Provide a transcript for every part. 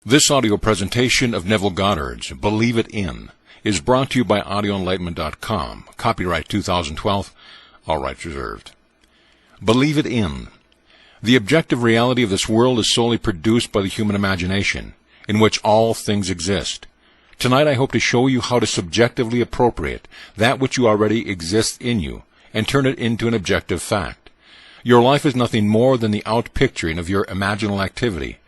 This audio presentation of Neville Goddard's Believe It In is brought to you by AudioEnlightenment.com. Copyright 2012. All rights reserved. Believe it in. The objective reality of this world is solely produced by the human imagination, in which all things exist. Tonight I hope to show you how to subjectively appropriate that which you already exists in you and turn it into an objective fact. Your life is nothing more than the outpicturing of your imaginal activity,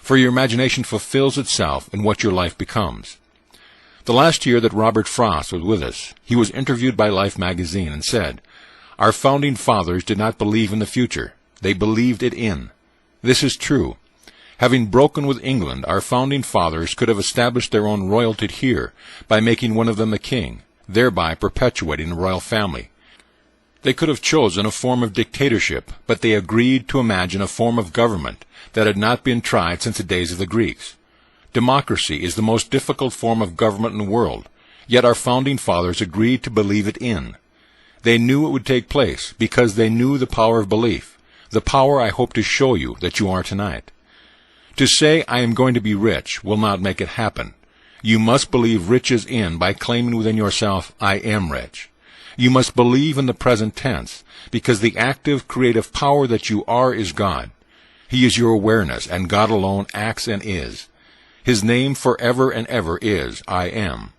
for your imagination fulfills itself in what your life becomes. The last year that Robert Frost was with us, he was interviewed by Life magazine and said, "Our founding fathers did not believe in the future. They believed it in." This is true. Having broken with England, our founding fathers could have established their own royalty here by making one of them a king, thereby perpetuating the royal family. They could have chosen a form of dictatorship, but they agreed to imagine a form of government that had not been tried since the days of the Greeks. Democracy is the most difficult form of government in the world, yet our founding fathers agreed to believe it in. They knew it would take place because they knew the power of belief, the power I hope to show you that you are tonight. To say, "I am going to be rich," will not make it happen. You must believe riches in by claiming within yourself, "I am rich." You must believe in the present tense, because the active, creative power that you are is God. He is your awareness, and God alone acts and is. His name forever and ever is, "I am."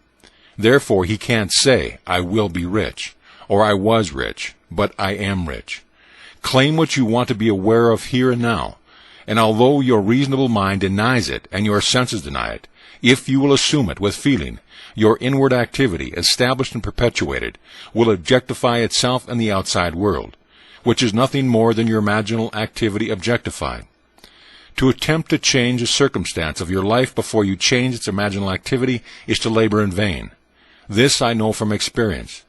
Therefore he can't say, "I will be rich," or "I was rich," but "I am rich." Claim what you want to be aware of here and now, and although your reasonable mind denies it and your senses deny it, if you will assume it with feeling, your inward activity, established and perpetuated, will objectify itself in the outside world, which is nothing more than your imaginal activity objectified. To attempt to change the circumstance of your life before you change its imaginal activity is to labor in vain. This I know from experience.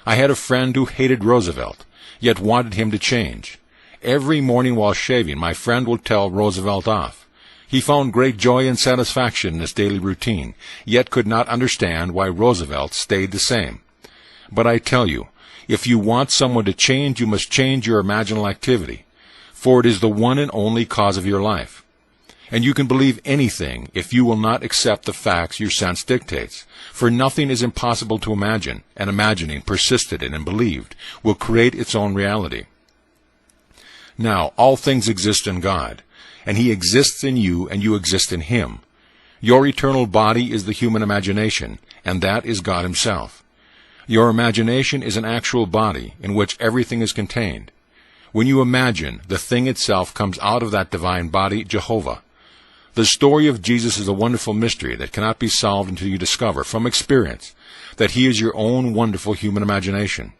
I had a friend who hated Roosevelt, yet wanted him to change. Every morning while shaving, my friend would tell Roosevelt off. He found great joy and satisfaction in his daily routine, yet could not understand why Roosevelt stayed the same. But I tell you, if you want someone to change, you must change your imaginal activity, for it is the one and only cause of your life. And you can believe anything if you will not accept the facts your sense dictates, for nothing is impossible to imagine, and imagining, persisted in and believed, will create its own reality. Now, all things exist in God, and He exists in you, and you exist in Him. Your eternal body is the human imagination, and that is God Himself. Your imagination is an actual body in which everything is contained. When you imagine, the thing itself comes out of that divine body, Jehovah. The story of Jesus is a wonderful mystery that cannot be solved until you discover, from experience, that He is your own wonderful human imagination.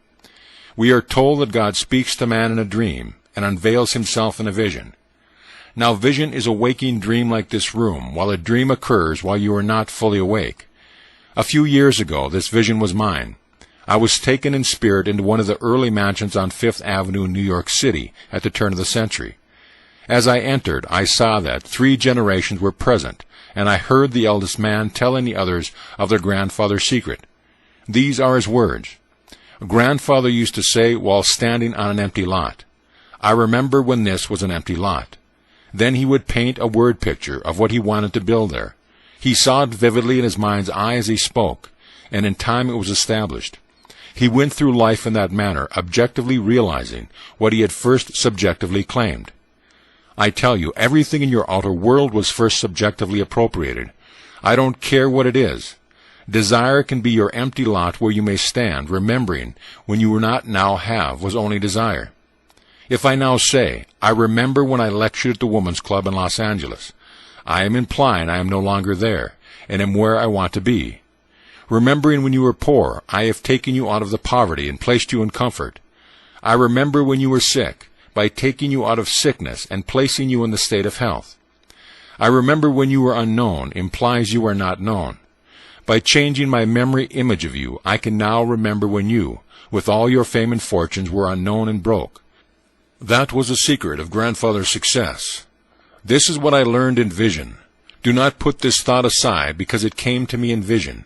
We are told that God speaks to man in a dream, and unveils Himself in a vision. Now vision is a waking dream like this room, while a dream occurs while you are not fully awake. A few years ago, this vision was mine. I was taken in spirit into one of the early mansions on Fifth Avenue in New York City at the turn of the century. As I entered, I saw that 3 generations were present, and I heard the eldest man telling the others of their grandfather's secret. These are his words. Grandfather used to say while standing on an empty lot, "I remember when this was an empty lot." Then he would paint a word picture of what he wanted to build there. He saw it vividly in his mind's eye as he spoke, and in time it was established. He went through life in that manner, objectively realizing what he had first subjectively claimed. I tell you, everything in your outer world was first subjectively appropriated. I don't care what it is. Desire can be your empty lot where you may stand, remembering when you were not now have was only desire. If I now say, "I remember when I lectured at the Women's Club in Los Angeles," I am implying I am no longer there, and am where I want to be. Remembering when you were poor, I have taken you out of the poverty and placed you in comfort. I remember when you were sick, by taking you out of sickness and placing you in the state of health. I remember when you were unknown implies you are not known. By changing my memory image of you, I can now remember when you, with all your fame and fortunes, were unknown and broke. That was the secret of grandfather's success. This is what I learned in vision. Do not put this thought aside, because it came to me in vision.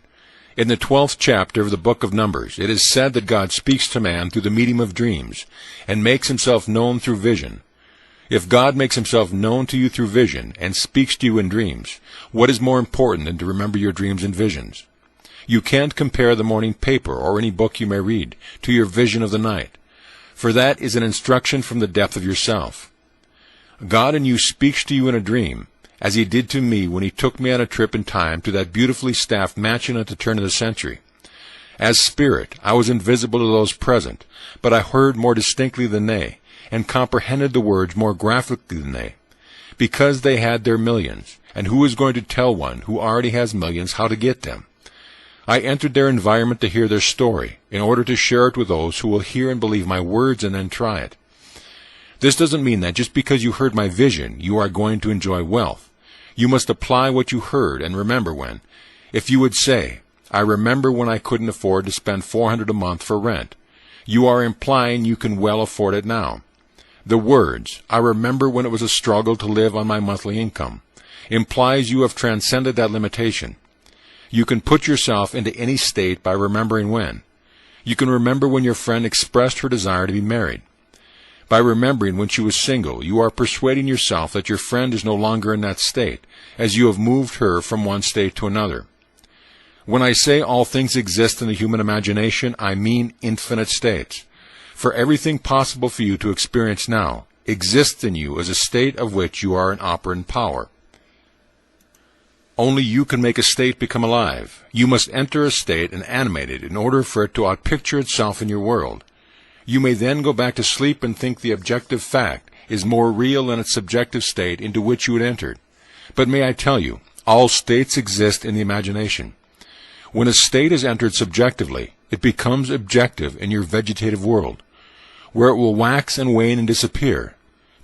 In the 12th chapter of the book of Numbers, it is said that God speaks to man through the medium of dreams, and makes Himself known through vision. If God makes himself known to you through vision and speaks to you in dreams, what is more important than to remember your dreams and visions? You can't compare the morning paper or any book you may read to your vision of the night, for that is an instruction from the depth of yourself. God in you speaks to you in a dream, as he did to me when he took me on a trip in time to that beautifully staffed mansion at the turn of the century. As spirit, I was invisible to those present, but I heard more distinctly than they, and comprehended the words more graphically than they, because they had their millions, and who is going to tell one who already has millions how to get them? I entered their environment to hear their story, in order to share it with those who will hear and believe my words and then try it. This doesn't mean that just because you heard my vision, you are going to enjoy wealth. You must apply what you heard and remember when. If you would say, I remember when I couldn't afford to spend $400 a month for rent, you are implying you can well afford it now. The words, I remember when it was a struggle to live on my monthly income, implies you have transcended that limitation. You can put yourself into any state by remembering when. You can remember when your friend expressed her desire to be married. By remembering when she was single, you are persuading yourself that your friend is no longer in that state, as you have moved her from one state to another. When I say all things exist in the human imagination, I mean infinite states. For everything possible for you to experience now exists in you as a state of which you are an operant power. Only you can make a state become alive. You must enter a state and animate it in order for it to outpicture itself in your world. You may then go back to sleep and think the objective fact is more real than its subjective state into which you had entered. But may I tell you, all states exist in the imagination. When a state is entered subjectively, it becomes objective in your vegetative world, where it will wax and wane and disappear,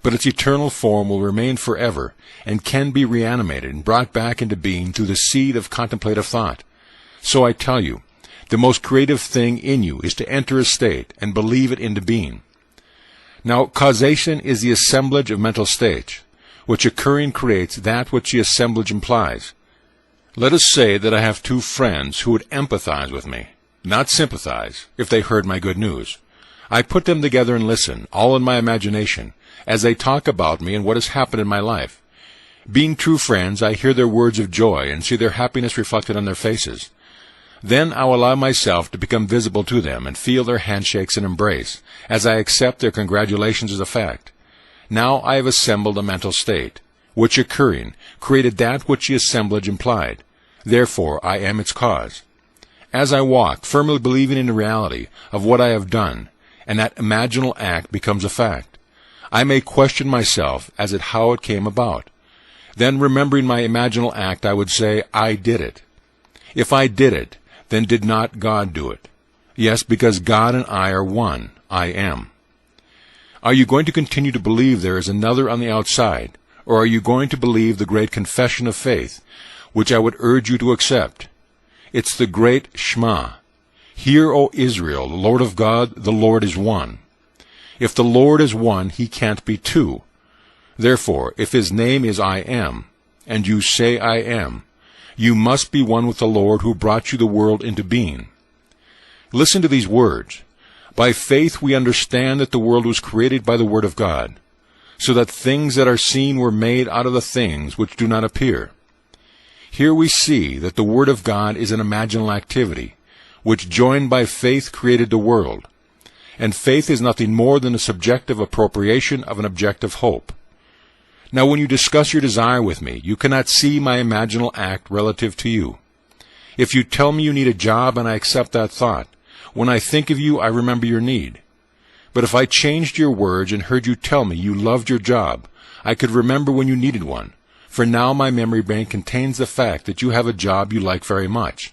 but its eternal form will remain forever and can be reanimated and brought back into being through the seed of contemplative thought. So I tell you, the most creative thing in you is to enter a state and believe it into being. Now, causation is the assemblage of mental states, which occurring creates that which the assemblage implies. Let us say that I have two friends who would empathize with me, not sympathize, if they heard my good news. I put them together and listen, all in my imagination, as they talk about me and what has happened in my life. Being true friends, I hear their words of joy and see their happiness reflected on their faces. Then I will allow myself to become visible to them and feel their handshakes and embrace, as I accept their congratulations as a fact. Now I have assembled a mental state, which occurring created that which the assemblage implied. Therefore I am its cause. As I walk, firmly believing in the reality of what I have done, and that imaginal act becomes a fact, I may question myself as to how it came about. Then, remembering my imaginal act, I would say, I did it. If I did it, then did not God do it? Yes, because God and I are one. I am. Are you going to continue to believe there is another on the outside, or are you going to believe the great confession of faith, which I would urge you to accept? It's the great Shema. Hear, O Israel, the Lord of God, the Lord is one. If the Lord is one, he can't be two. Therefore, if his name is I am, and you say I am, you must be one with the Lord who brought you the world into being. Listen to these words. By faith we understand that the world was created by the Word of God, so that things that are seen were made out of the things which do not appear. Here we see that the Word of God is an imaginal activity, which joined by faith created the world. And faith is nothing more than a subjective appropriation of an objective hope. Now when you discuss your desire with me, you cannot see my imaginal act relative to you. If you tell me you need a job and I accept that thought, when I think of you I remember your need. But if I changed your words and heard you tell me you loved your job, I could remember when you needed one, for now my memory bank contains the fact that you have a job you like very much.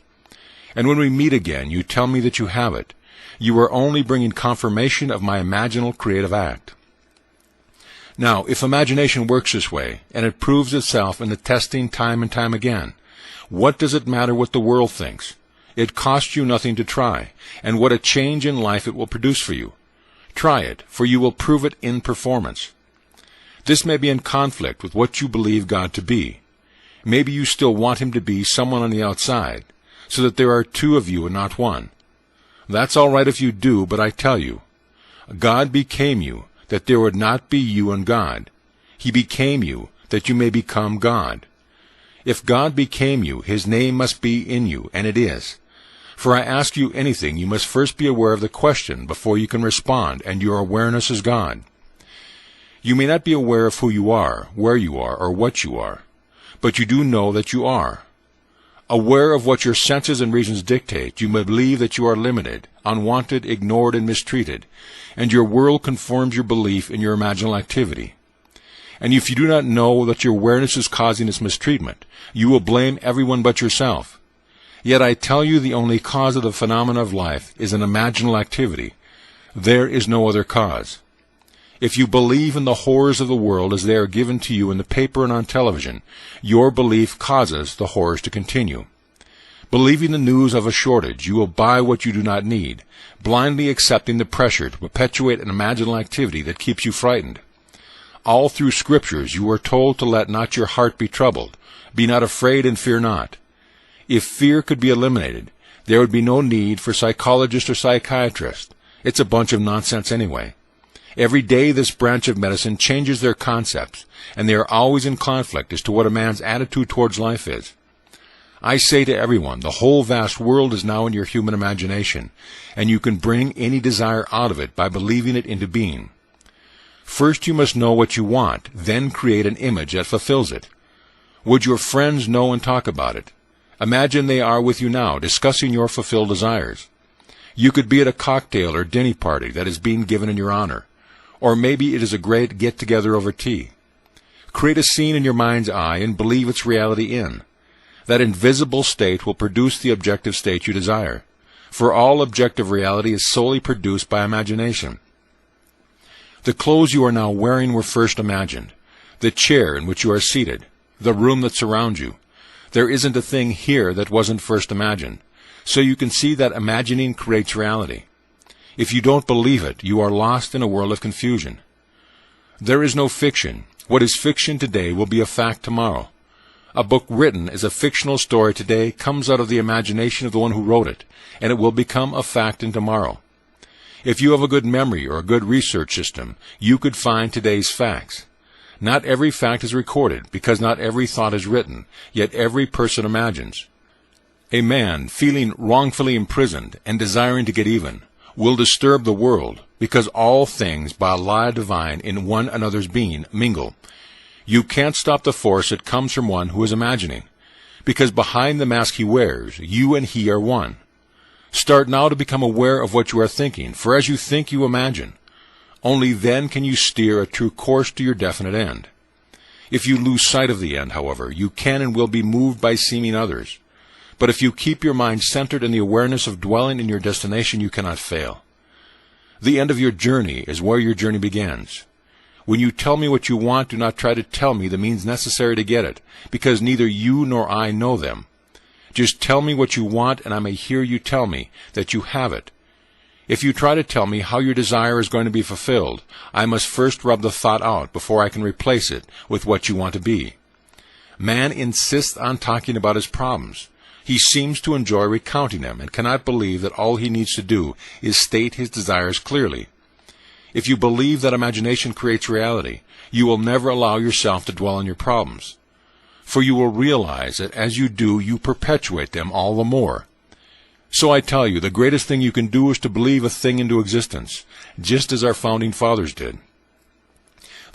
And when we meet again, you tell me that you have it. You are only bringing confirmation of my imaginal creative act. Now, if imagination works this way, and it proves itself in the testing time and time again, what does it matter what the world thinks? It costs you nothing to try, and what a change in life it will produce for you. Try it, for you will prove it in performance. This may be in conflict with what you believe God to be. Maybe you still want him to be someone on the outside, so that there are two of you and not one. That's all right if you do, but I tell you, God became you, that there would not be you and God. He became you, that you may become God. If God became you, his name must be in you, and it is. For I ask you anything, you must first be aware of the question before you can respond, and your awareness is God. You may not be aware of who you are, where you are, or what you are, but you do know that you are. Aware of what your senses and reasons dictate, you may believe that you are limited, unwanted, ignored, and mistreated, and your world conforms your belief in your imaginal activity. And if you do not know that your awareness is causing this mistreatment, you will blame everyone but yourself. Yet I tell you the only cause of the phenomena of life is an imaginal activity. There is no other cause. If you believe in the horrors of the world as they are given to you in the paper and on television, your belief causes the horrors to continue. Believing the news of a shortage, you will buy what you do not need, blindly accepting the pressure to perpetuate an imaginal activity that keeps you frightened. All through Scriptures you are told to let not your heart be troubled, be not afraid and fear not. If fear could be eliminated, there would be no need for psychologists or psychiatrists. It's a bunch of nonsense anyway. Every day this branch of medicine changes their concepts, and they are always in conflict as to what a man's attitude towards life is. I say to everyone, the whole vast world is now in your human imagination, and you can bring any desire out of it by believing it into being. First you must know what you want, then create an image that fulfills it. Would your friends know and talk about it? Imagine they are with you now, discussing your fulfilled desires. You could be at a cocktail or dinner party that is being given in your honor. Or maybe it is a great get-together over tea. Create a scene in your mind's eye and believe its reality in. That invisible state will produce the objective state you desire. For all objective reality is solely produced by imagination. The clothes you are now wearing were first imagined. The chair in which you are seated. The room that surrounds you. There isn't a thing here that wasn't first imagined. So you can see that imagining creates reality. If you don't believe it, you are lost in a world of confusion. There is no fiction. What is fiction today will be a fact tomorrow. A book written as a fictional story today comes out of the imagination of the one who wrote it, and it will become a fact in tomorrow. If you have a good memory or a good research system, you could find today's facts. Not every fact is recorded, because not every thought is written, yet every person imagines. A man feeling wrongfully imprisoned and desiring to get even will disturb the world, because all things by a law divine in one another's being mingle. You can't stop the force that comes from one who is imagining, because behind the mask he wears, you and he are one. Start now to become aware of what you are thinking, for as you think you imagine. Only then can you steer a true course to your definite end. If you lose sight of the end, however, you can and will be moved by seeming others. But if you keep your mind centered in the awareness of dwelling in your destination, you cannot fail. The end of your journey is where your journey begins. When you tell me what you want, do not try to tell me the means necessary to get it, because neither you nor I know them. Just tell me what you want, and I may hear you tell me that you have it. If you try to tell me how your desire is going to be fulfilled, I must first rub the thought out before I can replace it with what you want to be. Man insists on talking about his problems. He seems to enjoy recounting them and cannot believe that all he needs to do is state his desires clearly. If you believe that imagination creates reality, you will never allow yourself to dwell on your problems. For you will realize that as you do, you perpetuate them all the more. So I tell you, the greatest thing you can do is to believe a thing into existence, just as our founding fathers did.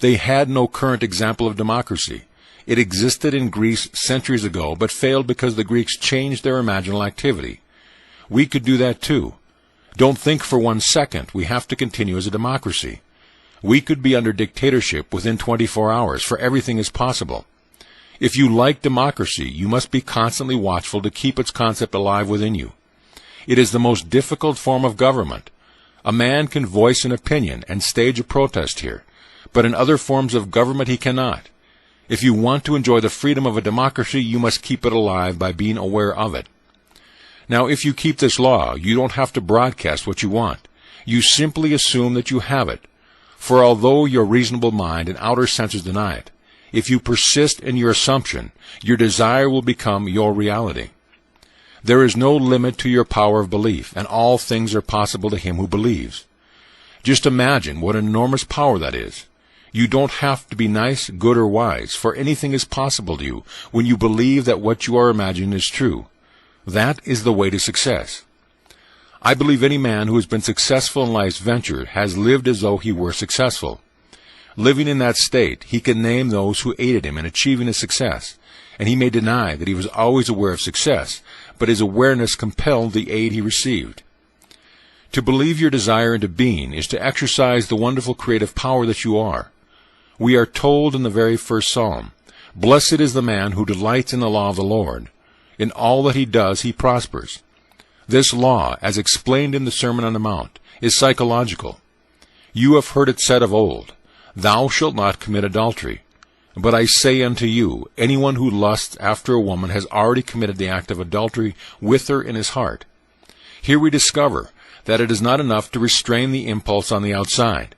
They had no current example of democracy. It existed in Greece centuries ago, but failed because the Greeks changed their imaginal activity. We could do that too. Don't think for 1 second we have to continue as a democracy. We could be under dictatorship within 24 hours, for everything is possible. If you like democracy, you must be constantly watchful to keep its concept alive within you. It is the most difficult form of government. A man can voice an opinion and stage a protest here, but in other forms of government he cannot. If you want to enjoy the freedom of a democracy, you must keep it alive by being aware of it. Now, if you keep this law, you don't have to broadcast what you want. You simply assume that you have it. For although your reasonable mind and outer senses deny it, if you persist in your assumption, your desire will become your reality. There is no limit to your power of belief, and all things are possible to him who believes. Just imagine what an enormous power that is. You don't have to be nice, good, or wise, for anything is possible to you when you believe that what you are imagining is true. That is the way to success. I believe any man who has been successful in life's venture has lived as though he were successful. Living in that state, he can name those who aided him in achieving his success, and he may deny that he was always aware of success, but his awareness compelled the aid he received. To believe your desire into being is to exercise the wonderful creative power that you are. We are told in the very first psalm, "Blessed is the man who delights in the law of the Lord. In all that he does, he prospers." This law, as explained in the Sermon on the Mount, is psychological. You have heard it said of old, "Thou shalt not commit adultery." But I say unto you, anyone who lusts after a woman has already committed the act of adultery with her in his heart. Here we discover that it is not enough to restrain the impulse on the outside.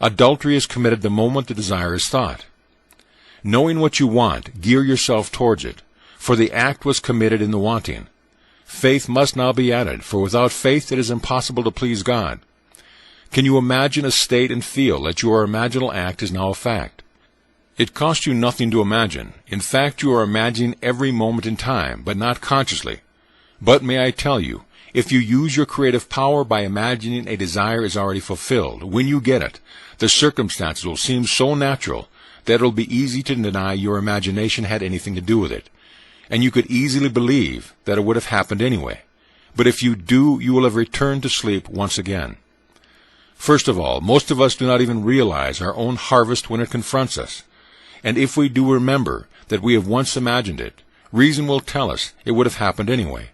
Adultery is committed the moment the desire is thought. Knowing what you want, gear yourself towards it, for the act was committed in the wanting. Faith must now be added, for without faith it is impossible to please God. Can you imagine a state and feel that your imaginal act is now a fact? It costs you nothing to imagine. In fact, you are imagining every moment in time, but not consciously. But may I tell you, if you use your creative power by imagining a desire is already fulfilled, when you get it, the circumstances will seem so natural that it will be easy to deny your imagination had anything to do with it. And you could easily believe that it would have happened anyway. But if you do, you will have returned to sleep once again. First of all, most of us do not even realize our own harvest when it confronts us. And if we do remember that we have once imagined it, reason will tell us it would have happened anyway.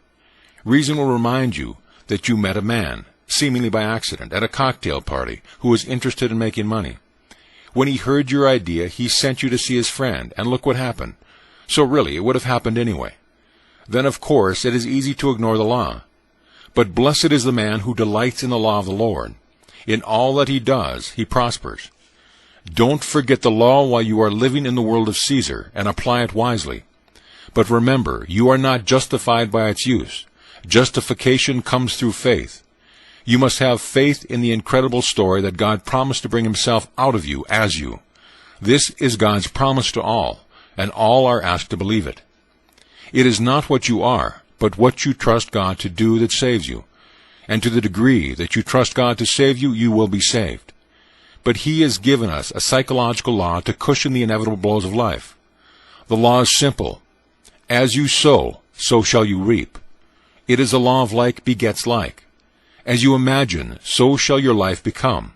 Reason will remind you that you met a man, seemingly by accident, at a cocktail party, who was interested in making money. When he heard your idea, he sent you to see his friend, and look what happened. So really, it would have happened anyway. Then, of course, it is easy to ignore the law. But blessed is the man who delights in the law of the Lord. In all that he does, he prospers. Don't forget the law while you are living in the world of Caesar, and apply it wisely. But remember, you are not justified by its use. Justification comes through faith. You must have faith in the incredible story that God promised to bring himself out of you as you. This is God's promise to all, and all are asked to believe it. It is not what you are, but what you trust God to do that saves you. And to the degree that you trust God to save you, you will be saved. But he has given us a psychological law to cushion the inevitable blows of life. The law is simple. As you sow, so shall you reap. It is a law of like begets like. As you imagine, so shall your life become.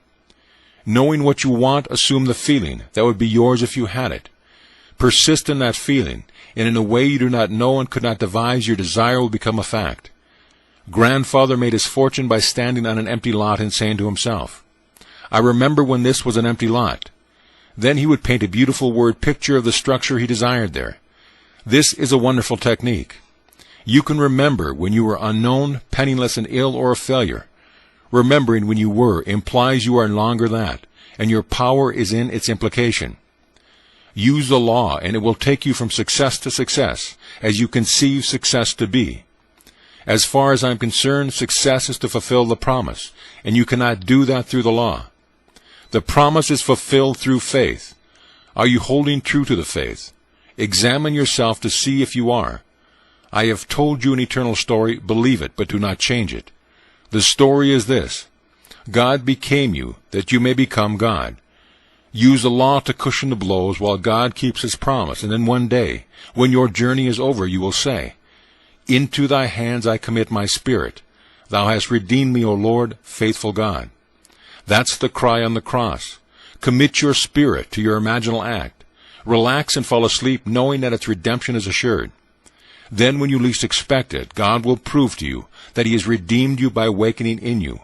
Knowing what you want, assume the feeling that would be yours if you had it. Persist in that feeling, and in a way you do not know and could not devise, your desire will become a fact. Grandfather made his fortune by standing on an empty lot and saying to himself, "I remember when this was an empty lot." Then he would paint a beautiful word picture of the structure he desired there. This is a wonderful technique. You can remember when you were unknown, penniless, and ill, or a failure. Remembering when you were implies you are no longer that, and your power is in its implication. Use the law, and it will take you from success to success, as you conceive success to be. As far as I am concerned, success is to fulfill the promise, and you cannot do that through the law. The promise is fulfilled through faith. Are you holding true to the faith? Examine yourself to see if you are. I have told you an eternal story, believe it, but do not change it. The story is this: God became you, that you may become God. Use the law to cushion the blows while God keeps his promise, and then one day, when your journey is over, you will say, "Into thy hands I commit my spirit. Thou hast redeemed me, O Lord, faithful God." That's the cry on the cross. Commit your spirit to your imaginal act. Relax and fall asleep knowing that its redemption is assured. Then when you least expect it, God will prove to you that he has redeemed you by awakening in you